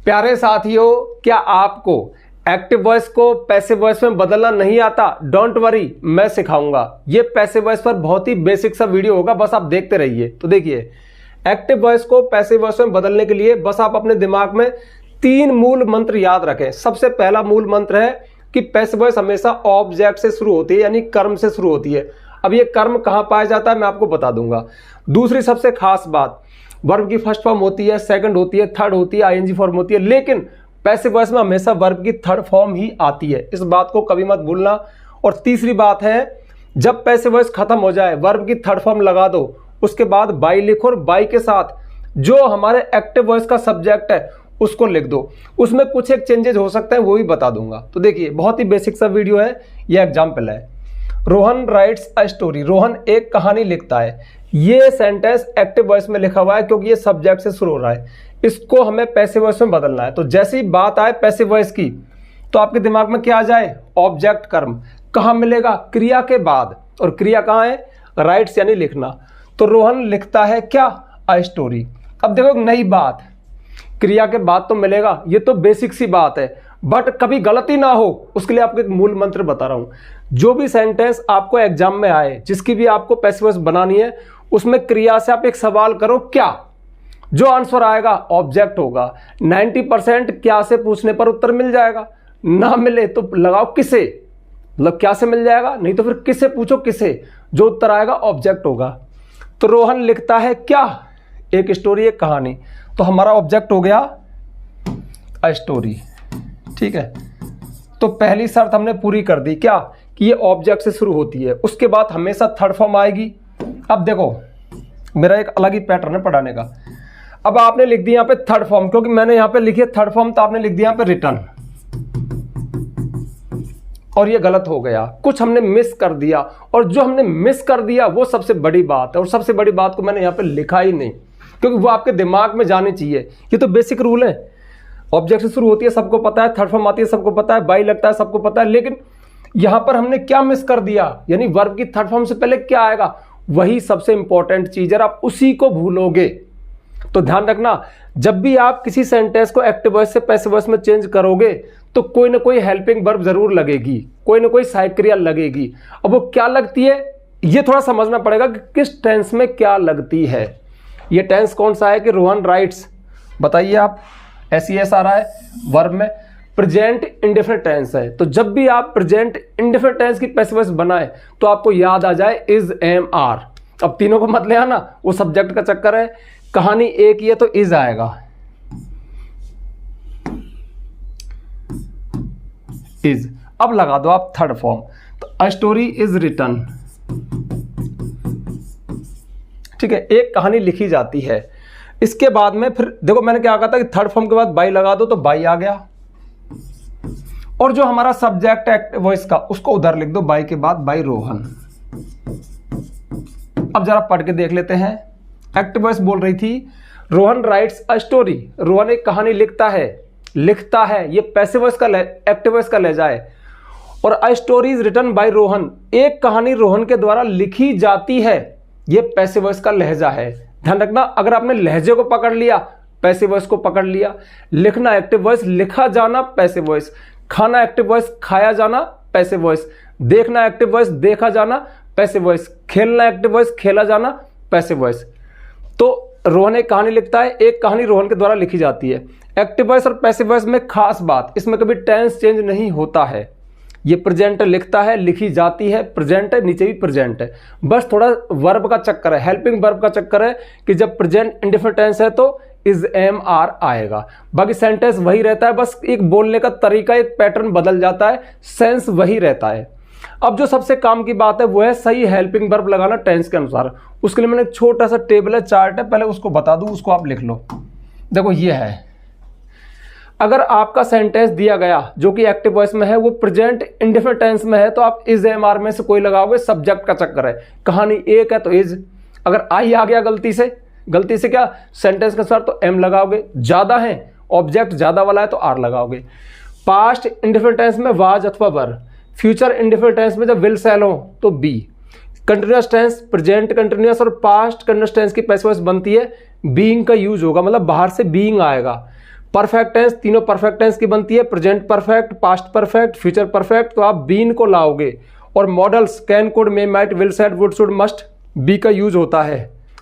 प्यारे साथियों, क्या आपको एक्टिव वॉइस को पैसिव वॉइस में बदलना नहीं आता? डोंट वरी, मैं सिखाऊंगा। ये पैसिव वॉइस पर बहुत ही बेसिक सा वीडियो होगा, बस आप देखते रहिए। तो देखिए, एक्टिव वॉइस को पैसिव वॉइस में बदलने के लिए बस आप अपने दिमाग में 3 मूल मंत्र याद रखें। सबसे पहला मूल मंत्र है कि पैसिव वॉइस हमेशा ऑब्जेक्ट से शुरू होती है, यानी कर्म से शुरू होती है। अब ये कर्म कहां पाया जाता है मैं आपको बता दूंगा। दूसरी सबसे खास बात, वर्ब की फर्स्ट फॉर्म होती है, सेकंड होती है, थर्ड होती है, आईएनजी फॉर्म होती है, लेकिन पैसिव वॉइस में हमेशा वर्ब की थर्ड फॉर्म ही आती है। इस बात को कभी मत भूलना। और तीसरी बात है, जब पैसिव वॉइस खत्म हो जाए, वर्ब की थर्ड फॉर्म लगा दो, उसके बाद बाई लिखो और बाई के साथ जो हमारे एक्टिव वॉइस का सब्जेक्ट है उसको लिख दो। उसमें कुछ एक चेंजेस हो सकते हैं, वो भी बता दूंगा। तो देखिए, बहुत ही बेसिक सा वीडियो है, यह एग्जाम्पल है। Rohan writes a story. Rohan एक कहानी लिखता है। ये सेंटेंस एक्टिव वॉइस में लिखा हुआ है क्योंकि ये सब्जेक्ट से शुरू हो रहा है। इसको हमें पैसिव वॉइस में बदलना है। तो जैसी बात आए पैसिव वॉइस की, तो आपके दिमाग में क्या आ जाए? ऑब्जेक्ट कर्म। कहाँ मिलेगा? क्रिया के बाद। और क्रिया कहाँ है? राइट्स यानी लिखना। तो रोहन लिखता है क्या? A story. अब देखो, एक नई बात, क्रिया के बाद तो मिलेगा, ये तो बेसिक सी बात है, बट कभी गलती ना हो उसके लिए आपको एक मूल मंत्र बता रहा हूं। जो भी सेंटेंस आपको एग्जाम में आए, जिसकी भी आपको पैसिव वॉइस बनानी है, उसमें क्रिया से आप एक सवाल करो क्या। जो आंसर आएगा ऑब्जेक्ट होगा। 90% क्या से पूछने पर उत्तर मिल जाएगा। ना मिले तो लगाओ किसे, मतलब क्या से मिल जाएगा, नहीं तो फिर किसे पूछो, किसे। जो उत्तर आएगा ऑब्जेक्ट होगा। तो रोहन लिखता है क्या? एक स्टोरी, एक कहानी। तो हमारा ऑब्जेक्ट हो गया अ स्टोरी। ठीक है, तो पहली शर्त हमने पूरी कर दी, क्या? कि ये ऑब्जेक्ट से शुरू होती है। उसके बाद हमेशा थर्ड फॉर्म आएगी। अब देखो, मेरा एक अलग ही पैटर्न है पढ़ाने का। अब आपने लिख दिया यहाँ पे थर्ड फॉर्म, क्योंकि मैंने यहाँ पे लिखी है थर्ड फॉर्म, तो आपने लिख दिया यहाँ पे रिटर्न। और ये गलत हो गया, कुछ हमने मिस कर दिया। और जो हमने मिस कर दिया वो सबसे बड़ी बात है। और सबसे बड़ी बात को मैंने यहाँ पे लिखा ही नहीं, क्योंकि वो आपके दिमाग में जानी चाहिए। ये तो बेसिक रूल है। ऑब्जेक्ट से शुरू होती है, सबको पता है। थर्ड फॉर्म आती है, सबको पता है। बाई लगता है, सबको पता है। लेकिन यहां पर हमने क्या मिस कर दिया, यानी वर्ब की थर्ड फॉर्म से पहले क्या आएगा, वही सबसे इंपॉर्टेंट चीज है। आप उसी को भूलोगे। तो ध्यान रखना, जब भी आप किसी सेंटेंस को एक्टिव वॉइस से पैसिव वॉइस में चेंज करोगे, तो कोई ना कोई हेल्पिंग वर्ब जरूर लगेगी, कोई ना कोई सहायक क्रिया लगेगी। अब वो क्या लगती है, ये थोड़ा समझना पड़ेगा कि किस टेंस में क्या लगती है। ये टेंस कौन सा है कि रोहन राइट्स, बताइए आप। एस आ रहा है वर्ब में। प्रेजेंट इंडेफिनिट टेंस है। तो जब भी आप प्रेजेंट इंडेफिनिट टेंस की पैसिव वॉइस बनाए, तो आपको याद आ जाए इज, एम, आर। अब तीनों को मत ले आना, वो सब्जेक्ट का चक्कर है। कहानी एक ही है तो इज आएगा, इज। अब लगा दो आप थर्ड फॉर्म, तो अ स्टोरी इज रिटन। ठीक है, एक कहानी लिखी जाती है। इसके बाद में फिर देखो, मैंने क्या कहा था कि थर्ड फॉर्म के बाद बाई लगा दो, तो बाई आ गया। और जो हमारा सब्जेक्ट है वॉइस का, उसको उधर लिख दो, बाई के बाद बाई रोहन। अब जरा पढ़ के देख लेते हैं। एक्टिव वॉइस बोल रही थी Rohan writes a story. Rohan एक कहानी लिखता है, लिखता है, ये पैसिव वॉइस का एक्टिव वॉइस का लहजा है। और a story is written by Rohan, एक कहानी रोहन के द्वारा लिखी जाती है, ये पैसिव वॉइस का लहजा है। ध्यान रखना, अगर आपने लहजे को पकड़ लिया, पैसिव वॉइस को पकड़ लिया। लिखना एक्टिव वॉइस, लिखा जाना पैसिव वॉइस। खाना एक्टिव वॉइस, खाया जाना पैसिव वॉइस। देखना एक्टिव वॉइस, देखा जाना पैसिव वॉइस। खेलना एक्टिव वॉइस, खेला जाना पैसिव वॉइस। तो रोहन एक कहानी लिखता है, एक कहानी रोहन के द्वारा लिखी जाती है। एक्टिव वॉइस और पैसिव वॉइस में खास बात, इसमें कभी टेंस चेंज नहीं होता है। ये प्रेजेंट लिखता है, लिखी जाती है, प्रेजेंट है, नीचे भी प्रेजेंट है। बस थोड़ा वर्ब का चक्कर है, हेल्पिंग वर्ब का चक्कर है कि जब प्रेजेंट इंडेफिनिट टेंस है तो इज, एम, आर आएगा। बाकी सेंटेंस वही रहता है, बस एक बोलने का तरीका, एक पैटर्न बदल जाता है, सेंस वही रहता है। अब जो सबसे काम की बात है वो है सही हेल्पिंग वर्ब लगाना टेंस के अनुसार। उसके लिए मैंने एक छोटा सा टेबल है, चार्ट है, पहले उसको बता दूं, उसको आप लिख लो। देखो, ये है। अगर आपका सेंटेंस दिया गया जो कि एक्टिव वॉइस में है, वो प्रेजेंट इंडेफिनिट टेंस में है, तो आप इज, एम, आर में से कोई लगाओगे, सब्जेक्ट का चक्कर है। कहानी एक है तो इज। अगर आई आ गया गलती से क्या सेंटेंस के अनुसार, तो एम लगाओगे। ज्यादा है, ऑब्जेक्ट ज्यादा वाला है, तो आर लगाओगे। पास्ट इंडेफिनिट टेंस में वाज अथवा वर। फ्यूचर इंडेफिनिट टेंस में जब विल, शैल हो तो be. Continuous tense, present continuous और पास्ट कंटिन्यूअस टेंस की पैसिव वॉइस बनती है, बीइंग का यूज होगा, मतलब बाहर से बीइंग आएगा। परफेक्ट टेंस, तीनों परफेक्ट टेंस की बनती है, present perfect, past perfect, future perfect. तो आप बीन को लाओगे और modals can, could, may, might, will, said, would, should, must, be का यूज होता है।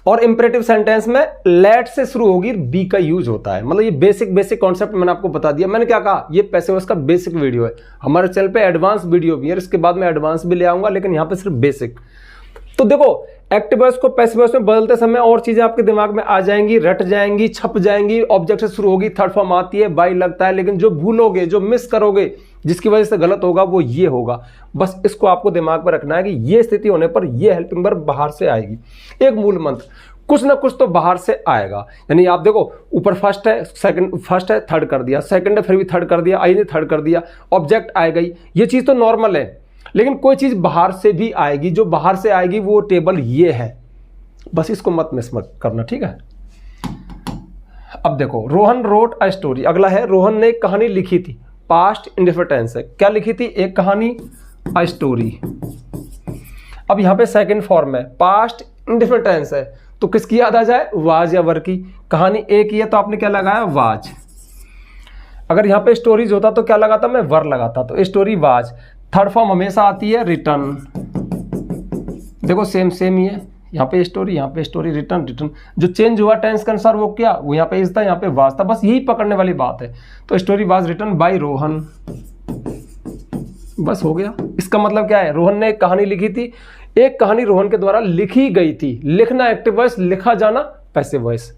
और इंपरेटिव सेंटेंस में लेट से शुरू होगी, बी का यूज होता है। मतलब ये बेसिक कॉन्सेप्ट मैंने आपको बता दिया। मैंने क्या कहा, ये पैसिव वॉइस का बेसिक वीडियो है। हमारे चैनल पे एडवांस वीडियो भी है, इसके बाद में एडवांस भी ले आऊंगा, लेकिन यहाँ पे सिर्फ बेसिक। तो देखो, एक्टिव वॉइस को पैसिव वॉइस में बदलते समय और चीजें आपके दिमाग में आ जाएंगी, रट जाएंगी, छप जाएंगी। ऑब्जेक्ट से शुरू होगी, थर्ड फॉर्म आती है, बाई लगता है, लेकिन जो भूलोगे, जो मिस करोगे, जिसकी वजह से गलत होगा, वो ये होगा। बस इसको आपको दिमाग में रखना है कि ये स्थिति होने पर ये हेल्पिंग वर्ब बाहर से आएगी। एक मूल मंत्र, कुछ ना कुछ तो बाहर से आएगा। यानी आप देखो, ऊपर फर्स्ट है, सेकंड, फर्स्ट है, थर्ड कर दिया, सेकंड है, फिर भी थर्ड कर दिया, आई ने थर्ड कर दिया, ऑब्जेक्ट आ गई। ये चीज तो नॉर्मल है, लेकिन कोई चीज बाहर से भी आएगी। जो बाहर से आएगी वो टेबल ये है। बस इसको मत मिस मत करना, ठीक है। अब देखो, रोहन रोट अ स्टोरी। अगला है, रोहन ने एक कहानी लिखी थी। पास्ट इंडेफिनिट टेंस है। क्या लिखी थी? एक कहानी, अ स्टोरी। अब यहां पे सेकंड फॉर्म है, पास्ट इंडेफिनिट टेंस है, तो किसकी याद आ जाए? वाज या वर की। कहानी एक ही है तो आपने क्या लगाया? वाज। अगर यहां पे स्टोरीज होता तो क्या लगाता? मैं वर लगाता। तो स्टोरी वाज। थर्ड फॉर्म हमेशा आती है रिटर्न। देखो सेम ही है, यहाँ पे स्टोरी, यहाँ पे स्टोरी, रिटर्न रिटर्न। जो चेंज हुआ टेंस के अनुसार वो क्या? वो यहाँ पे इज था, यहाँ पे वाज था। बस यही पकड़ने वाली बात है। तो story was written by Rohan. बस हो गया। इसका मतलब क्या है? रोहन ने एक कहानी लिखी थी। एक कहानी रोहन के द्वारा लिखी गई थी। लिखना एक्टिव वॉइस, लिखा जाना passive voice.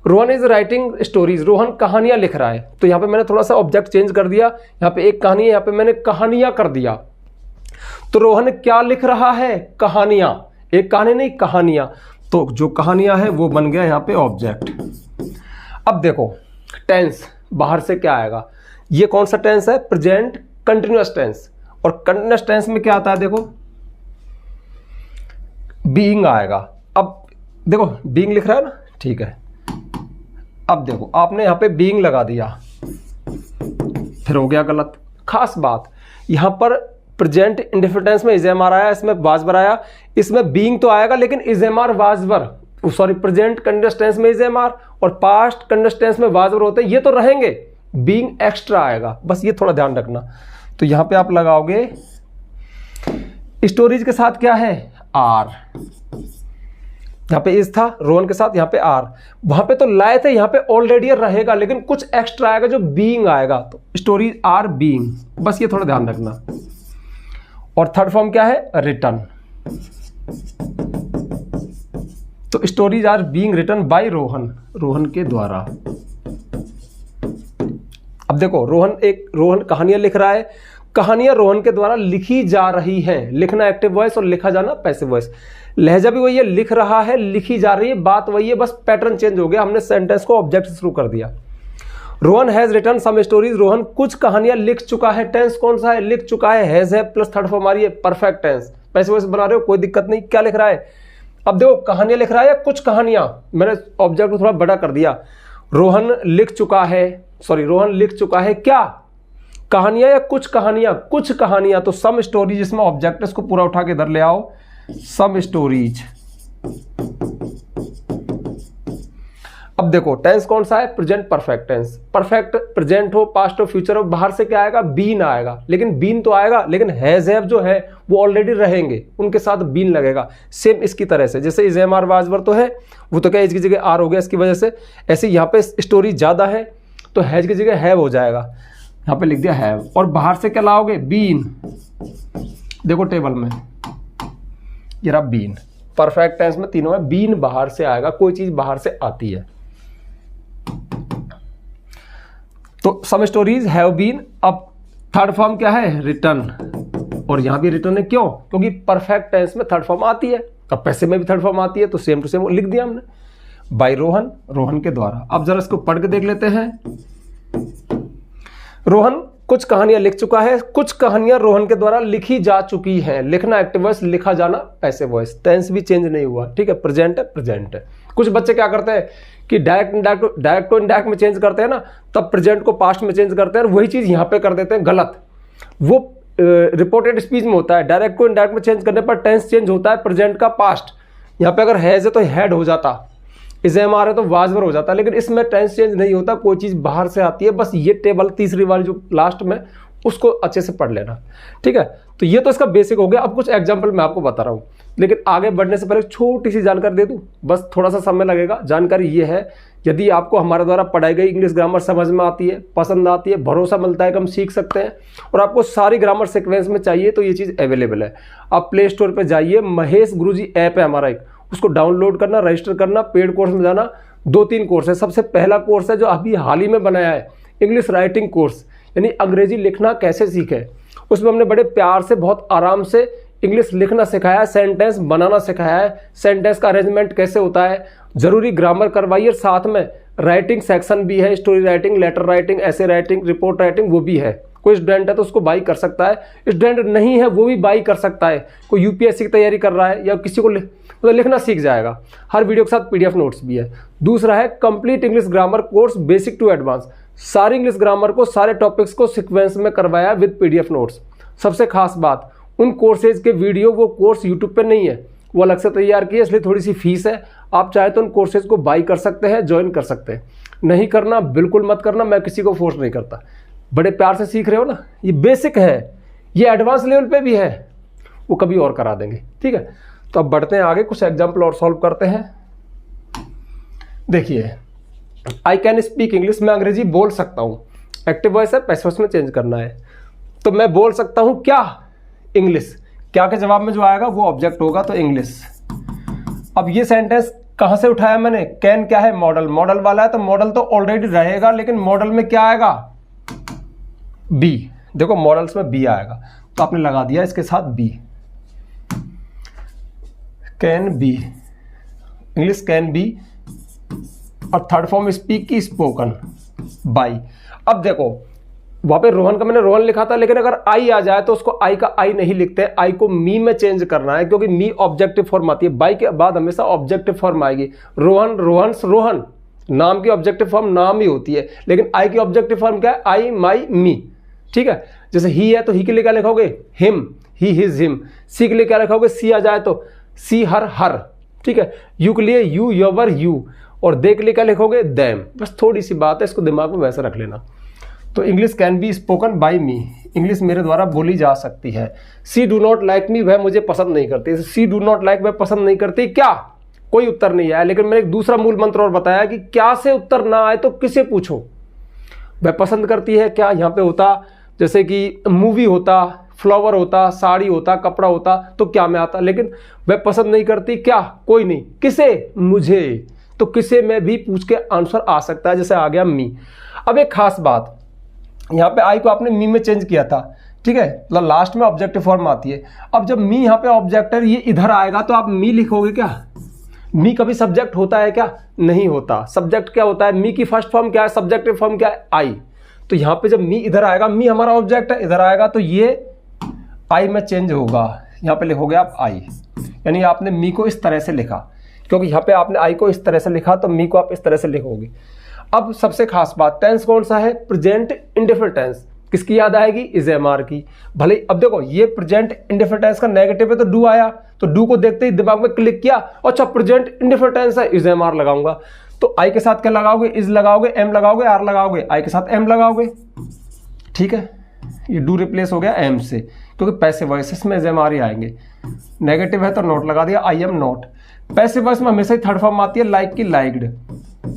Rohan is writing stories. Rohan कहानियां लिख रहा है। तो यहाँ पे मैंने थोड़ा सा ऑब्जेक्ट चेंज कर दिया। यहाँ पे एक कहानी है, यहाँ पे मैंने कहानियां कर दिया। तो रोहन क्या लिख रहा है? कहानियां। एक कहानी नहीं, कहानियां। तो जो कहानियां है वो बन गया यहाँ पे ऑब्जेक्ट। अब देखो, टेंस बाहर से क्या आएगा? ये कौन सा टेंस है? Present continuous tense. और कंटिन्यूअस टेंस में क्या आता है? देखो, बीइंग आएगा। अब देखो, बीइंग लिख रहा है ना, ठीक है। अब देखो, आपने यहां पे बीइंग लगा दिया, फिर हो गया गलत। खास बात, यहां पर प्रेजेंट इंडेफिनिट टेंस में इज एम आर आया, इसमें वाज वर आया। इसमें बीइंग तो आएगा, लेकिन is am are was were, sorry, present continuous tense में इज एम आर और पास्ट कंटिन्यूअस टेंस में वाज वर होते हैं। ये तो रहेंगे, बीइंग एक्स्ट्रा आएगा। बस ये थोड़ा ध्यान रखना। तो यहां पे आप लगाओगे स्टोरीज के साथ क्या है? आर। यहां पे इज था, रोहन के साथ यहाँ पे आर। वहां पे तो लाए थे, यहाँ पे ऑलरेडी रहेगा, लेकिन कुछ एक्स्ट्रा आएगा जो बीइंग आएगा। तो स्टोरीज आर बीइंग। बस ये थोड़ा ध्यान रखना। और थर्ड फॉर्म क्या है? रिटर्न। तो stories are being written by Rohan, Rohan के द्वारा। अब देखो, रोहन कहानियां लिख रहा है। कहानियां रोहन के द्वारा लिखी जा रही हैं। लिखना एक्टिव वॉइस और लिखा जाना पैसिव वॉइस। लहजा भी वही है, लिख रहा है, लिखी जा रही है, बात वही है, बस पैटर्न चेंज हो गया। हमने सेंटेंस को ऑब्जेक्ट से शुरू कर दिया। Rohan has written some stories. रोहन कुछ कहानियां लिख चुका है। टेंस कौन सा है? लिख चुका है। हैज है प्लस थर्ड फॉर्म आ रही है, परफेक्ट टेंस। पैसिव वॉइस बना रहे हो, कोई दिक्कत नहीं। क्या लिख रहा है? अब देखो, कहानियां लिख रहा है या कुछ कहानियां? मैंने ऑब्जेक्ट को थोड़ा बड़ा कर दिया। रोहन लिख चुका है, सॉरी, रोहन लिख चुका है क्या? कहानियां या कुछ कहानियां? कुछ कहानियां। तो सम स्टोरीज, इसमें ऑब्जेक्ट इसको पूरा उठा के इधर ले आओ। Some stories. अब देखो, टेंस कौन सा है? Present perfect tense. Perfect present हो, पास्ट हो, फ्यूचर हो, बाहर से क्या आएगा? बीन आएगा। लेकिन बीन तो आएगा, लेकिन हैज हैव जो है वो ऑलरेडी रहेंगे, उनके साथ बीन लगेगा। सेम इसकी तरह से, जैसे is am are was were तो है, वो तो क्या इसकी जगह आर हो गया इसकी वजह से। ऐसे यहाँ पे स्टोरी ज्यादा है तो हैज की जगह हैव हो जाएगा। यहाँ पे लिख दिया हैव। और बाहर से क्या लाओगे? बीन। देखो टेबल में ये रहा बीन। परफेक्ट टेंस में तीनों में बीन बाहर से आएगा। कोई चीज बाहर से आती है। तो सम स्टोरीज हैव बीन। अब थर्ड फॉर्म क्या है? रिटर्न। और यहां भी रिटर्न है, क्यों? क्योंकि परफेक्ट टेंस में थर्ड फॉर्म आती है। अब पैसे में भी थर्ड फॉर्म आती है, तो सेम टू सेम लिख दिया हमने, बाय रोहन, रोहन के द्वारा। अब जरा इसको पढ़ के देख लेते हैं। रोहन कुछ कहानियां लिख चुका है। कुछ कहानियां रोहन के द्वारा लिखी जा चुकी हैं। लिखना एक्टिव वॉइस, लिखा जाना पैसिव वॉइस। टेंस भी चेंज नहीं हुआ, ठीक है। प्रेजेंट है, प्रेजेंट है। कुछ बच्चे क्या करते हैं कि डायरेक्ट टू इनडायरेक्ट में चेंज करते हैं ना, तब प्रेजेंट को पास्ट में चेंज करते हैं, वही चीज यहां पे कर देते हैं, गलत। वो रिपोर्टेड स्पीच में होता है। डायरेक्ट को इनडायरेक्ट में चेंज करने पर टेंस चेंज होता है, प्रेजेंट का पास्ट। यहाँ पे अगर हैज है तो हैड हो जाता, इसे हमारे तो वाजबर हो जाता है, लेकिन इसमें टेंस चेंज नहीं होता, कोई चीज़ बाहर से आती है। बस ये टेबल तीसरी वाली जो लास्ट में, उसको अच्छे से पढ़ लेना, ठीक है। तो ये तो इसका बेसिक हो गया। अब कुछ एग्जाम्पल मैं आपको बता रहा हूँ, लेकिन आगे बढ़ने से पहले छोटी सी जानकारी दे दूँ, बस थोड़ा सा समय लगेगा। जानकारी ये है, यदि आपको हमारे द्वारा पढ़ाई गई इंग्लिश ग्रामर समझ में आती है, पसंद आती है, भरोसा मिलता है कि हम सीख सकते हैं, और आपको सारी ग्रामर सीक्वेंस में चाहिए, तो ये चीज़ अवेलेबल है। आप प्ले स्टोर पर जाइए, महेश गुरुजी ऐप है हमारा एक, उसको डाउनलोड करना, रजिस्टर करना, पेड कोर्स में जाना। 2-3 कोर्स है। सबसे पहला कोर्स है जो अभी हाल ही में बनाया है, इंग्लिश राइटिंग कोर्स, यानी अंग्रेजी लिखना कैसे सीखें। उसमें हमने बड़े प्यार से, बहुत आराम से इंग्लिश लिखना सिखाया है, सेंटेंस बनाना सिखाया है, सेंटेंस का अरेंजमेंट कैसे होता है, जरूरी ग्रामर करवाइए, साथ में राइटिंग सेक्शन भी है, स्टोरी राइटिंग, लेटर राइटिंग, ऐसे राइटिंग, रिपोर्ट राइटिंग, वो भी है। कोई स्टूडेंट है तो उसको बाई कर सकता है, स्टूडेंट नहीं है वो भी बाई कर सकता है। कोई यूपीएससी की तैयारी कर रहा है या किसी को तो लिखना सीख जाएगा। हर वीडियो के साथ पीडीएफ नोट्स भी है। दूसरा है complete English grammar course basic to advance, सारी इंग्लिश ग्रामर को, सारे टॉपिक्स को सीक्वेंस में करवाया विद पीडीएफ नोट्स। सबसे खास बात, उन कोर्सेज के वीडियो, वो कोर्स यूट्यूब पे नहीं है, वो अलग से तैयार किए, इसलिए थोड़ी सी फीस है। आप चाहे तो उन कोर्सेज को बाई कर सकते हैं, ज्वाइन कर सकते हैं। नहीं करना बिल्कुल मत करना, मैं किसी को फोर्स नहीं करता। बड़े प्यार से सीख रहे हो ना, ये बेसिक है, ये एडवांस लेवल पे भी है, वो कभी और करा देंगे, ठीक है। तो अब बढ़ते हैं आगे, कुछ एग्जाम्पल और सॉल्व करते हैं। देखिए, आई कैन स्पीक इंग्लिश, मैं अंग्रेजी बोल सकता हूँ। एक्टिव वॉइस है, पैसिव वॉइस में चेंज करना है। तो मैं बोल सकता हूँ क्या, इंग्लिश। क्या के जवाब में जो आएगा वो ऑब्जेक्ट होगा, तो इंग्लिश। अब ये सेंटेंस कहाँ से उठाया मैंने, कैन क्या है, मॉडल, मॉडल वाला है, तो मॉडल तो ऑलरेडी रहेगा, लेकिन मॉडल में क्या आएगा, बी। देखो मॉडल्स में बी आएगा, तो आपने लगा दिया इसके साथ be. Can be, English can be, और थर्ड फॉर्म स्पीक की स्पोकन बाई। अब देखो वहां पे रोहन का मैंने रोहन लिखा था, लेकिन अगर आई आ जाए तो उसको आई का आई नहीं लिखते, आई को मी में चेंज करना है, क्योंकि मी ऑब्जेक्टिव फॉर्म आती है, बाई के बाद हमेशा ऑब्जेक्टिव फॉर्म आएगी। रोहन, रोहन्स, रोहन, नाम की ऑब्जेक्टिव फॉर्म नाम ही होती है, लेकिन आई की ऑब्जेक्टिव फॉर्म क्या है, आई, माई, मी, ठीक है। जैसे ही है तो ही के लिए क्या लिखोगे, हिम, ही, हिज, हिम। सी के लिए क्या लिखोगे, सी आ जाए तो सी, हर, हर, ठीक है। यू के लिए यू, योवर, यू, और दे के लिए क्या लिखोगे, देम। बस थोड़ी सी बात है, इसको दिमाग में वैसे रख लेना। तो English can be spoken by me, English मेरे द्वारा बोली जा सकती है। सी डू नॉट लाइक मी, वह मुझे पसंद नहीं करती। सी डू नॉट लाइक, वह पसंद नहीं करती। क्या, कोई उत्तर नहीं आया, लेकिन मैंने एक दूसरा मूल मंत्र और बताया कि क्या से उत्तर ना आए तो किसे पूछो। वह पसंद करती है, क्या यहाँ पे होता, जैसे कि मूवी होता, फ्लावर होता, साड़ी होता, कपड़ा होता, तो क्या में आता, लेकिन वह पसंद नहीं करती, क्या, कोई नहीं, किसे, मुझे। तो किसे में भी पूछ के आंसर आ सकता है, जैसे आ गया मी। अब एक खास बात, यहाँ पे आई को आपने मी में चेंज किया था, ठीक है, मतलब लास्ट में ऑब्जेक्टिव फॉर्म आती है। अब जब मी यहाँ पे ऑब्जेक्ट है, ये इधर आएगा तो आप मी लिखोगे क्या, मी कभी सब्जेक्ट होता है क्या, नहीं होता। सब्जेक्ट क्या होता है, मी की फर्स्ट फॉर्म क्या है, सब्जेक्टिव फॉर्म क्या है, आई। तो यहाँ पे जब मी इधर आएगा, मी हमारा ऑब्जेक्ट है, इधर आएगा तो ये आई में चेंज होगा, यहाँ पे लिखोगे आप आई। यानी आपने मी को इस तरह से लिखा, क्योंकि यहाँ पे आपने आई को इस तरह से लिखा, तो मी को आप इस तरह से लिखोगे। अब सबसे खास बात, टेंस कौन सा है, प्रेजेंट इंडेफिनिट टेंस। किसकी याद आएगी, इज एम आर की। भले अब देखो ये प्रेजेंट इंडेफिनिट टेंस का नेगेटिव है तो डू आया, तो डू को देखते ही दिमाग में क्लिक किया, अच्छा प्रेजेंट इंडेफिनिट टेंस है, इज एम आर लगाऊंगा। तो आई के साथ क्या लगाओगे, इज लगाओगे, एम लगाओगे, आर लगाओगे, आई के साथ एम लगाओगे, ठीक है। ये डू रिप्लेस हो गया एम से, क्योंकि पैसिव वॉइस में इज एम आर ही आएंगे। नेगेटिव है तो नोट लगा दिया, I am note. Passive voice में हमेशा ही थर्ड फॉर्म आती है, लाइक की लाइक्ड,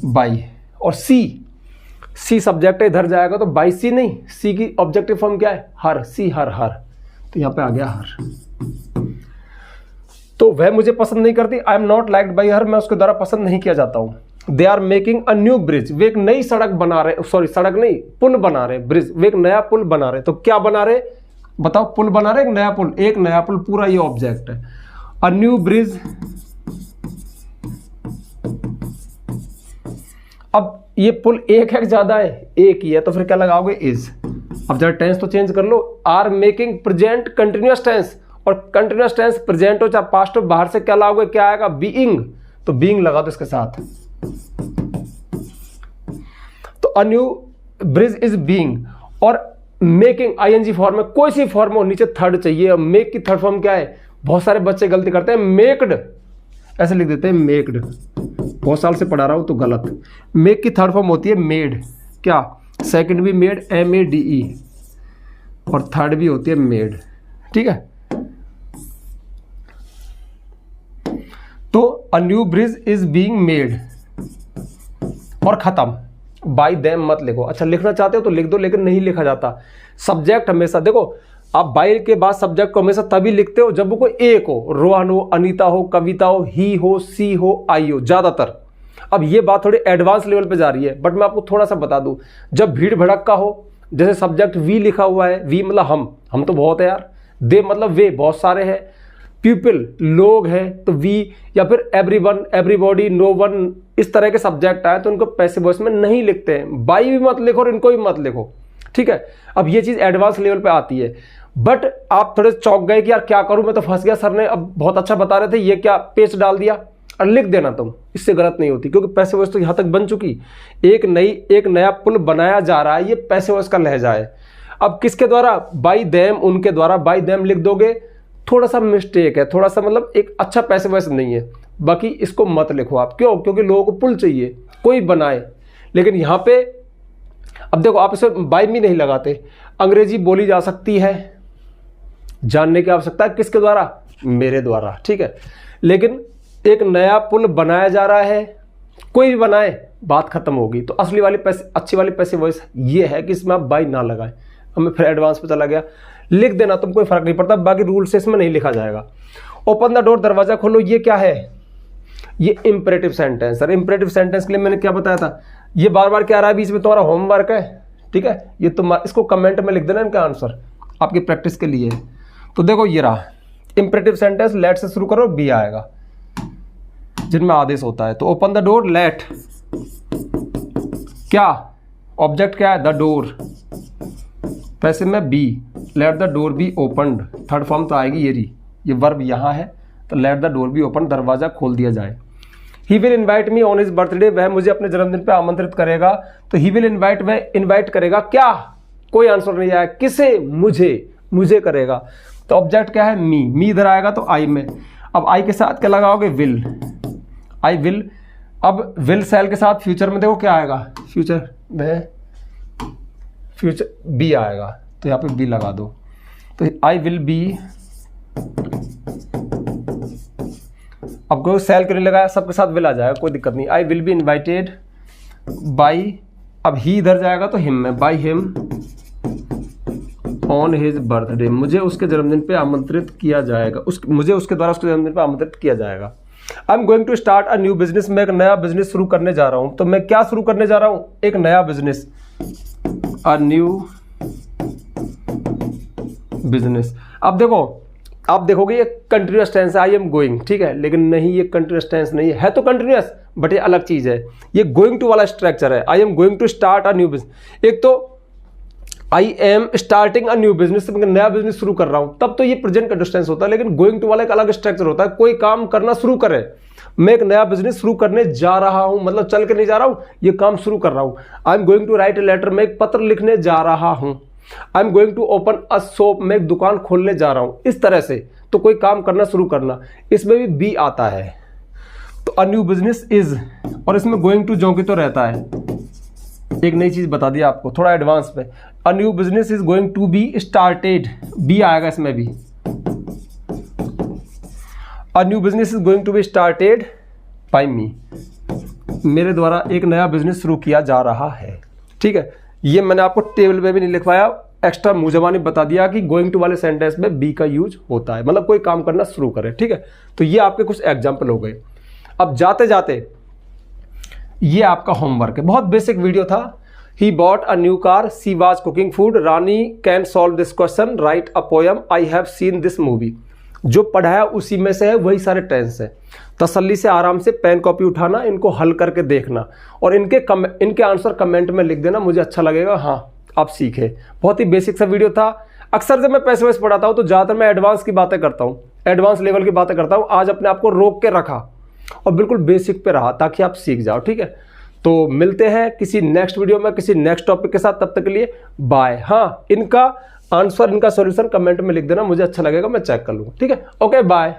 बाई। और सी, सी सब्जेक्ट इधर जाएगा तो बाई सी नहीं, सी की ऑब्जेक्टिव फॉर्म क्या है, हर, सी, हर, हर। तो यहां पे आ गया हर। तो वह मुझे पसंद नहीं करती, I am not liked by her, मैं उसके द्वारा पसंद नहीं किया जाता हूं। They are making a new bridge, वे एक नई सड़क बना रहे, सॉरी सड़क नहीं, पुल बना रहे, ब्रिज, वे एक नया पुल बना रहे। तो क्या बना रहे, बताओ, पुल बना रहे, एक नया पुल, एक नया पुल, पूरा ये ऑब्जेक्ट है। अ न्यू ब्रिज, अब ये पुल एक है ज्यादा है, एक ही है, तो फिर क्या लगाओगे, इज। अब जरा टेंस तो चेंज कर लो, are making present continuous tense, और कंटिन्यूअस टेंस प्रेजेंट हो चाहे पास्ट हो, बाहर से क्या लाओगे, क्या आएगा, बीइंग, तो बीइंग लगा दो इसके साथ। तो अ न्यू ब्रिज इज बीइंग, और मेकिंग आईएनजी फॉर्म में, कोई सी फॉर्म हो, नीचे थर्ड चाहिए। मेक की थर्ड फॉर्म क्या है, बहुत सारे बच्चे गलती करते हैं, मेक्ड, ऐसे लिख देते हैं मेक्ड, बहुत साल से पढ़ा रहा हूँ तो गलत। मेक की थर्ड फॉर्म होती है मेड, क्या, सेकंड भी मेड MEDE, और थर्ड भी होती है मेड, ठीक है। तो अ new bridge is being made और खत्म। बाय देम मत लिखो, अच्छा लिखना चाहते हो तो लिख दो, लेकिन नहीं लिखा जाता। सब्जेक्ट हमेशा देखो, आप बाय के बाद सब्जेक्ट को हमेशा तभी लिखते हो जब वो कोई एक हो, रोहन हो, अनीता हो, कविता हो, ही हो, सी हो, आई हो, ज्यादातर। अब ये बात थोड़ी एडवांस लेवल पे जा रही है, बट मैं आपको थोड़ा सा बता दूं, जब भीड़ भड़क्का हो, जैसे सब्जेक्ट वी लिखा हुआ है, वी मतलब हम तो बहुत है यार, दे मतलब वे बहुत सारे हैं, पीपल लोग हैं तो वी, या फिर एवरीवन, एवरीबॉडी, नो वन, इस तरह के सब्जेक्ट आए तो उनको पैसिव वॉइस में नहीं लिखते हैं। बाई भी मत लिखो और इनको भी मत लिखो, ठीक है। अब ये चीज एडवांस लेवल पे आती है, बट आप थोड़े चौंक गए कि यार क्या करूं, मैं तो फंस गया, सर ने अब बहुत अच्छा बता रहे थे, ये क्या पेस्ट डाल दिया, और लिख देना तुम, इससे गलत नहीं होती, क्योंकि पैसिव वॉइस तो यहां तक बन चुकी, एक नया पुल बनाया जा रहा है, ये पैसिव वॉइस का लहजा है। अब किसके द्वारा, बाई देम, उनके द्वारा, बाई देम लिख दोगे, थोड़ा सा मिस्टेक है, थोड़ा सा मतलब एक अच्छा पैसिव वॉइस नहीं है, बाकी इसको मत लिखो आप, क्यों, क्योंकि लोगों को पुल चाहिए, कोई बनाए। लेकिन यहाँ पे अब देखो, आप इसे बाई भी नहीं लगाते, अंग्रेजी बोली जा सकती है, जानने की आवश्यकता है किसके द्वारा, मेरे द्वारा, ठीक है। लेकिन एक नया पुल बनाया जा रहा है, कोई भी बनाए, बात खत्म होगी। तो असली वाली अच्छी वाली पैसिव वॉइस ये है कि इसमें आप बाई ना लगाएं। अब मैं फिर एडवांस पे चला गया, लिख देना तुम, कोई फर्क नहीं पड़ता, बाकी रूल से इसमें नहीं लिखा जाएगा। ओपन द डोर, दरवाजा खोलो, ये क्या है, ये imperative sentence. Sir imperative sentence के लिए मैंने क्या बताया था, ये बार बार क्या आ रहा है बीच में, तुम्हारा होमवर्क है, ठीक है। ये तुम इसको कमेंट में लिख देना, इनका आंसर आपकी प्रैक्टिस के लिए। तो देखो ये रहा इंपरेटिव सेंटेंस, लेट से शुरू करो, बी आएगा जिनमें आदेश होता है। तो ओपन द डोर, लेट, क्या ऑब्जेक्ट क्या है, द डोर, पैसिव में be, let the door be opened, third form तो आएगी ये रही, ये वर्ब यहाँ है, तो let the door be open, दरवाजा खोल दिया जाए। He will invite me on his birthday, वह मुझे अपने जन्मदिन पे आमंत्रित करेगा। तो ही विल इन्वाइट, वह इन्वाइट करेगा, क्या, कोई आंसर नहीं आया, किसे, मुझे करेगा। तो ऑब्जेक्ट क्या है, मी इधर आएगा तो आई में, अब आई के साथ क्या लगाओगे, विल, आई विल। अब विल सेल के साथ फ्यूचर में देखो क्या आएगा, फ्यूचर बी आएगा, तो यहाँ पे बी लगा दो। तो आई विल बी, अब कोई सेल क्यों नहीं लगाया, सबके साथ विल आ जाएगा, कोई दिक्कत नहीं। I will be invited by, अब ही इधर जाएगा तो हिम में, by him on his birthday, मुझे उसके जन्मदिन पे आमंत्रित किया जाएगा, मुझे उसके द्वारा उसके जन्मदिन पे आमंत्रित किया जाएगा। I am going to start a new business, मैं एक नया बिजनेस शुरू करने जा रहा हूं। तो मैं क्या शुरू करने जा रहा हूं, एक नया बिजनेस, अ न्यू बिजनेस। अब देखो, आप देखोगे ये कंटिन्यूअस टेंस है, आई एम गोइंग, ठीक है, लेकिन नहीं, ये कंटिन्यूअस टेंस नहीं है तो कंटिन्यूअस, बट ये अलग चीज है, ये गोइंग टू वाला स्ट्रक्चर है। I am going to start a new business, एक तो I am starting a new business, मैं नया बिजनेस शुरू कर रहा हूं, तब तो ये प्रेजेंट कंटिन्यूअस टेंस होता है। लेकिन गोइंग टू वाला एक अलग स्ट्रक्चर होता है, कोई काम करना शुरू करे, मैं एक नया बिजनेस शुरू करने जा रहा हूं, मतलब चल के नहीं जा रहा हूं, ये काम शुरू कर रहा हूं। I am going to write a letter, मैं एक पत्र लिखने जा रहा हूं। I am going to open a shop, मैं एक दुकान खोलने जा रहा हूं। इस तरह से तो कोई काम करना शुरू करना, इसमें भी बी आता है। तो अ न्यू बिजनेस इज, और इसमें गोइंग टू जो कि तो रहता है। एक नई चीज बता दिया आपको, थोड़ा एडवांस पे, a new business is going to be started, be आएगा इसमें भी। A new business is going to be started by me, मेरे द्वारा एक नया बिजनेस शुरू किया जा रहा है, ठीक है। ये मैंने आपको टेबल में भी नहीं लिखवाया, एक्स्ट्रा मुंह जबानी बता दिया कि गोइंग टू वाले सेंटेंस में बी का यूज होता है, मतलब कोई काम करना शुरू करे, ठीक है। तो ये आपके कुछ एग्जाम्पल हो गए। अब जाते जाते ये आपका होमवर्क है, बहुत बेसिक वीडियो था। He bought a new car, she was cooking food, Rani can solve this question, right a poem, I have seen this movie. जो पढ़ाया उसी में से है, वही सारे टेंस है। तसल्ली से आराम से पेन कॉपी उठाना, इनको हल करके देखना, और इनके आंसर कमेंट में लिख देना, मुझे अच्छा लगेगा, हाँ आप सीखे। बहुत ही बेसिक सा वीडियो था। अक्सर जब मैं पैसे वैसे पढ़ाता हूँ तो ज़्यादातर मैं एडवांस की बातें करता हूँ, एडवांस लेवल की बातें करता हूँ। आज अपने आप को रोक के रखा और बिल्कुल बेसिक पे रहा, ताकि आप सीख जाओ, ठीक है। तो मिलते हैं किसी नेक्स्ट वीडियो में किसी नेक्स्ट टॉपिक के साथ, तब तक के लिए बाय। हाँ, इनका आंसर, इनका सॉल्यूशन कमेंट में लिख देना, मुझे अच्छा लगेगा, मैं चेक कर लूँगा, ठीक है। Okay bye.